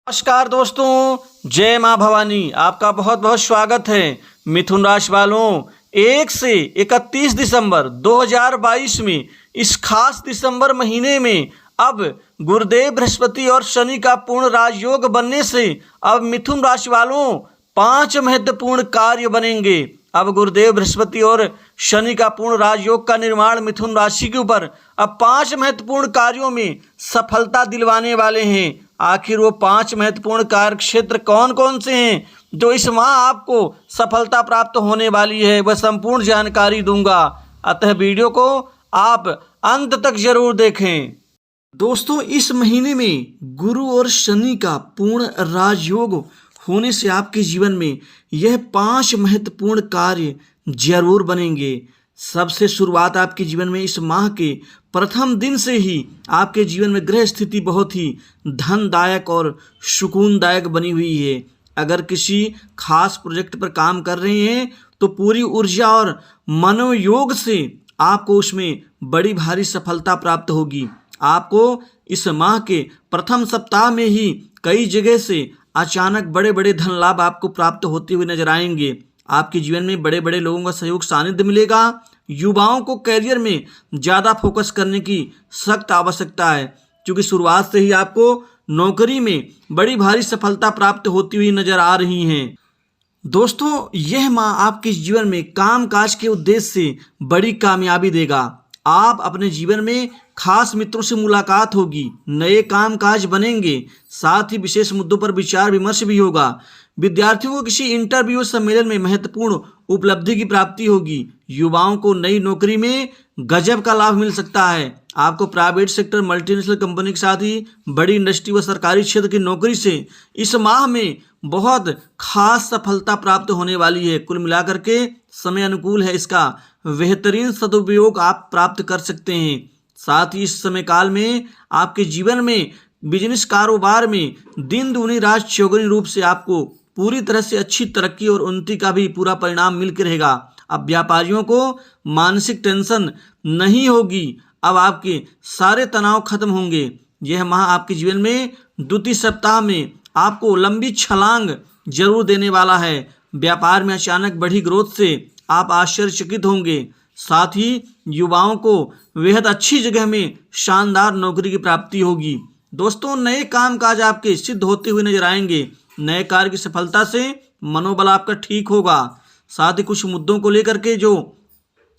नमस्कार दोस्तों, जय माँ भवानी। आपका बहुत बहुत स्वागत है। मिथुन राशि वालों, 1 से 31 दिसंबर 2022 में इस खास दिसंबर महीने में अब गुरुदेव बृहस्पति और शनि का पूर्ण राजयोग बनने से अब मिथुन राशि वालों 5 महत्वपूर्ण कार्य बनेंगे। अब गुरुदेव बृहस्पति और शनि का पूर्ण राजयोग का निर्माण मिथुन राशि के ऊपर अब 5 महत्वपूर्ण कार्यों में सफलता दिलवाने वाले हैं। आखिर वो 5 महत्वपूर्ण कार्य क्षेत्र कौन कौन से हैं जो इस माह आपको सफलता प्राप्त होने वाली है, वह संपूर्ण जानकारी दूंगा। अतः वीडियो को आप अंत तक जरूर देखें। दोस्तों, इस महीने में गुरु और शनि का पूर्ण राजयोग होने से आपके जीवन में यह 5 महत्वपूर्ण कार्य जरूर बनेंगे। सबसे शुरुआत आपके जीवन में इस माह के प्रथम दिन से ही आपके जीवन में ग्रह स्थिति बहुत ही धनदायक और सुकूनदायक बनी हुई है। अगर किसी खास प्रोजेक्ट पर काम कर रहे हैं तो पूरी ऊर्जा और मनोयोग से आपको उसमें बड़ी भारी सफलता प्राप्त होगी। आपको इस माह के प्रथम सप्ताह में ही कई जगह से अचानक बड़े बड़े धन लाभ आपको प्राप्त होते हुए नजर आएंगे। आपके जीवन में बड़े बड़े लोगों का सहयोग सानिध्य मिलेगा। युवाओं को करियर में ज़्यादा फोकस करने की सख्त आवश्यकता है, क्योंकि शुरुआत से ही आपको नौकरी में बड़ी भारी सफलता प्राप्त होती हुई नजर आ रही हैं। दोस्तों, यह माह आपके जीवन में कामकाज के उद्देश्य से बड़ी कामयाबी देगा। आप अपने जीवन में खास मित्रों से मुलाकात होगी, नए कामकाज बनेंगे, साथ ही विशेष मुद्दों पर विचार विमर्श भी होगा। विद्यार्थियों को किसी इंटरव्यू सम्मेलन में महत्वपूर्ण उपलब्धि की प्राप्ति होगी। युवाओं को नई नौकरी में गजब का लाभ मिल सकता है। आपको प्राइवेट सेक्टर, मल्टीनेशनल कंपनी के साथ ही बड़ी इंडस्ट्री व सरकारी क्षेत्र की नौकरी से इस माह में बहुत खास सफलता प्राप्त होने वाली है। कुल मिलाकर के समय अनुकूल है, इसका बेहतरीन सदुपयोग आप प्राप्त कर सकते हैं। साथ ही इस समय काल में आपके जीवन में बिजनेस कारोबार में दिन दूनी रात चौगुनी रूप से आपको पूरी तरह से अच्छी तरक्की और उन्नति का भी पूरा परिणाम मिलकर रहेगा। अब व्यापारियों को मानसिक टेंशन नहीं होगी। अब आपके सारे तनाव खत्म होंगे। यह माह आपके जीवन में द्वितीय सप्ताह में आपको लंबी छलांग जरूर देने वाला है। व्यापार में अचानक बढ़ी ग्रोथ से आप आश्चर्यचकित होंगे। साथ ही युवाओं को बेहद अच्छी जगह में शानदार नौकरी की प्राप्ति होगी। दोस्तों, नए कामकाज आपके सिद्ध होते हुए नजर आएंगे। नए कार्य की सफलता से मनोबल आपका ठीक होगा। साथ ही कुछ मुद्दों को लेकर के जो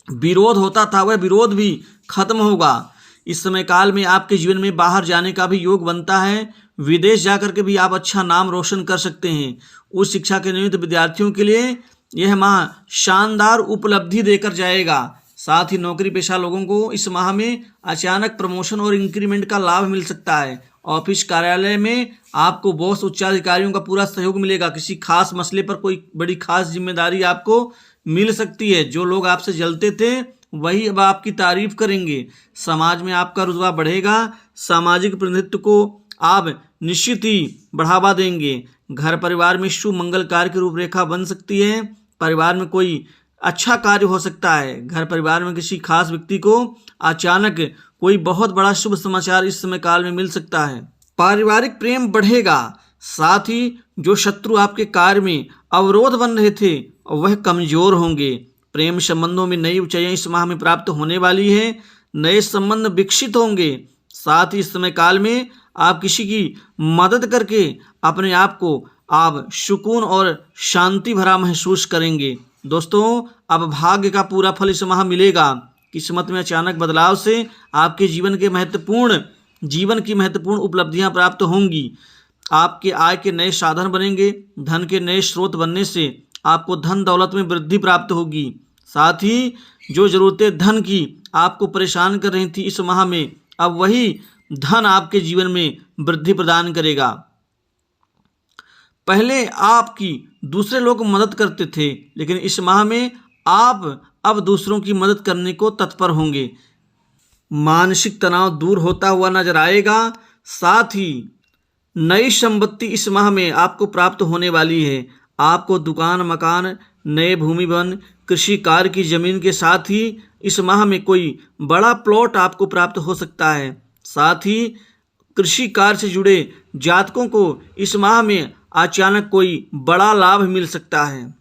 विरोध होता था वह विरोध भी खत्म होगा। इस समय काल में आपके जीवन में बाहर जाने का भी योग बनता है। विदेश जाकर के भी आप अच्छा नाम रोशन कर सकते हैं। उच्च शिक्षा के निमित्त विद्यार्थियों के लिए यह माह शानदार उपलब्धि देकर जाएगा। साथ ही नौकरी पेशा लोगों को इस माह में अचानक प्रमोशन और इंक्रीमेंट का लाभ मिल सकता है। ऑफिस कार्यालय में आपको बॉस उच्चाधिकारियों का पूरा सहयोग मिलेगा। किसी खास मसले पर कोई बड़ी खास जिम्मेदारी आपको मिल सकती है। जो लोग आपसे जलते थे वही अब आपकी तारीफ करेंगे। समाज में आपका रुतबा बढ़ेगा। सामाजिक प्रतिनिधित्व को आप निश्चित ही बढ़ावा देंगे। घर परिवार में शुभ मंगल कार्य की रूपरेखा बन सकती है। परिवार में कोई अच्छा कार्य हो सकता है। घर परिवार में किसी खास व्यक्ति को अचानक कोई बहुत बड़ा शुभ समाचार इस समय काल में मिल सकता है। पारिवारिक प्रेम बढ़ेगा। साथ ही जो शत्रु आपके कार्य में अवरोध बन रहे थे वह कमजोर होंगे। प्रेम संबंधों में नई ऊंचाइयां इस माह में प्राप्त होने वाली है। नए संबंध विकसित होंगे। साथ ही इस समय काल में आप किसी की मदद करके अपने आप को आप सुकून और शांति भरा महसूस करेंगे। दोस्तों, अब भाग्य का पूरा फल इस माह मिलेगा। किस्मत में अचानक बदलाव से आपके जीवन की महत्वपूर्ण उपलब्धियां प्राप्त होंगी। आपके आय के नए साधन बनेंगे। धन के नए स्रोत बनने से आपको धन दौलत में वृद्धि प्राप्त होगी। साथ ही जो जरूरतें धन की आपको परेशान कर रही थी इस माह में अब वही धन आपके जीवन में वृद्धि प्रदान करेगा। पहले आपकी दूसरे लोग मदद करते थे, लेकिन इस माह में आप अब दूसरों की मदद करने को तत्पर होंगे। मानसिक तनाव दूर होता हुआ नजर आएगा। साथ ही नई संपत्ति इस माह में आपको प्राप्त होने वाली है। आपको दुकान, मकान, नए भूमि भवन, कृषि कार्य की जमीन के साथ ही इस माह में कोई बड़ा प्लॉट आपको प्राप्त हो सकता है। साथ ही कृषि कार्य से जुड़े जातकों को इस माह में अचानक कोई बड़ा लाभ मिल सकता है।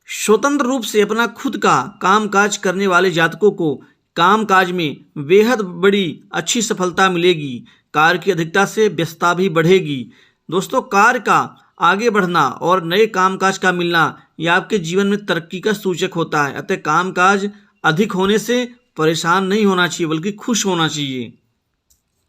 स्वतंत्र रूप से अपना खुद का कामकाज करने वाले जातकों को कामकाज में बेहद बड़ी अच्छी सफलता मिलेगी। कार्य की अधिकता से व्यस्तता भी बढ़ेगी। दोस्तों, कार्य का आगे बढ़ना और नए कामकाज का मिलना यह आपके जीवन में तरक्की का सूचक होता है। अतः कामकाज अधिक होने से परेशान नहीं होना चाहिए बल्कि खुश होना चाहिए।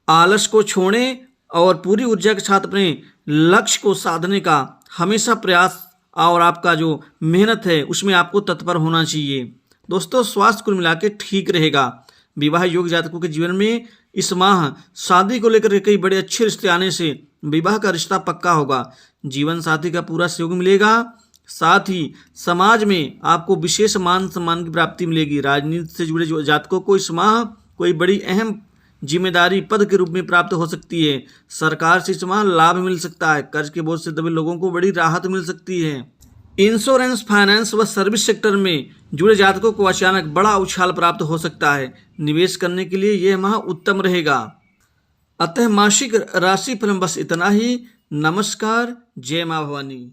आलस को छोड़ें और पूरी ऊर्जा के साथ अपने लक्ष्य को साधने का हमेशा प्रयास और आपका जो मेहनत है उसमें आपको तत्पर होना चाहिए। दोस्तों, स्वास्थ्य कुल मिला के ठीक रहेगा। विवाह योग्य जातकों के जीवन में इस माह शादी को लेकर कई बड़े अच्छे रिश्ते आने से विवाह का रिश्ता पक्का होगा। जीवन साथी का पूरा सहयोग मिलेगा। साथ ही समाज में आपको विशेष मान सम्मान की प्राप्ति मिलेगी। राजनीति से जुड़े जो जातकों को इस माह कोई बड़ी अहम जिम्मेदारी पद के रूप में प्राप्त हो सकती है। सरकार से इस माह लाभ मिल सकता है। कर्ज के बोझ से दबे लोगों को बड़ी राहत मिल सकती है। इंश्योरेंस, फाइनेंस व सर्विस सेक्टर में जुड़े जातकों को अचानक बड़ा उछाल प्राप्त हो सकता है। निवेश करने के लिए यह माह उत्तम रहेगा। अतः मासिक राशि फल बस इतना ही। नमस्कार। जय मां भवानी।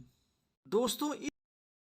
दोस्तों,